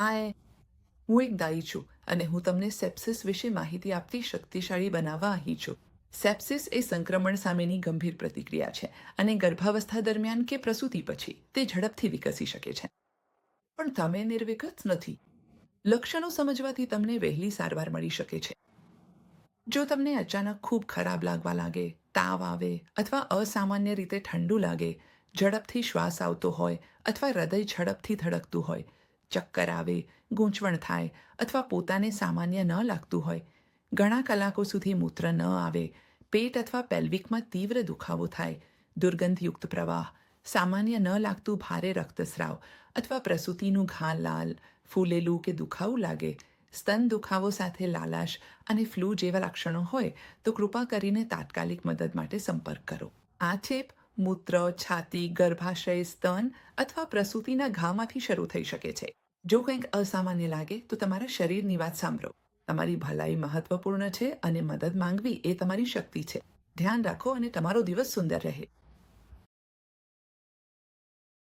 હાય, હું એક દાઈ છું અને હું તમને સેપ્સિસ વિશે માહિતી આપતી શક્તિશાળી બનાવવા અહીં છું. સેપ્સિસ એ સંક્રમણ સામેની ગંભીર પ્રતિક્રિયા છે અને ગર્ભાવસ્થા દરમિયાન કે પ્રસૂતિ પછી તે ઝડપથી વિકસી શકે છે. પણ તમે નિર્વિઘ્ન નથી. લક્ષણો સમજવાથી તમને વહેલી સારવાર મળી શકે છે. જો તમને અચાનક ખૂબ ખરાબ લાગવા લાગે, તાવ આવે અથવા અસામાન્ય રીતે ઠંડુ લાગે, ઝડપથી શ્વાસ આવતો હોય અથવા હૃદય ઝડપથી ધડકતું હોય, ચક્કર આવે, ગૂંચવણ થાય અથવા પોતાને સામાન્ય ન લાગતું હોય, ઘણા કલાકો સુધી મૂત્ર ન આવે, પેટ અથવા પેલ્વિકમાં તીવ્ર દુખાવો થાય, દુર્ગંધયુક્ત પ્રવાહ, સામાન્ય ન લાગતું ભારે રક્તસ્રાવ અથવા પ્રસૂતિનું ઘા લાલ, ફૂલેલું કે દુખાવું લાગે, સ્તન દુખાવો સાથે લાલાશ અને ફ્લૂ જેવા લક્ષણો હોય તો કૃપા કરીને તાત્કાલિક મદદ માટે સંપર્ક કરો. આ ચેપ મૂત્ર, છાતી, ગર્ભાશય, સ્તન અથવા પ્રસૂતિના ઘામાંથી શરૂ થઈ શકે છે. જો કંઈક અસામાન્ય લાગે તો તમારા શરીરની વાત સાંભળો. તમારી ભલાઈ મહત્વપૂર્ણ છે અને મદદ માંગવી એ તમારી શક્તિ છે. ધ્યાન રાખો અને તમારો દિવસ સુંદર રહે.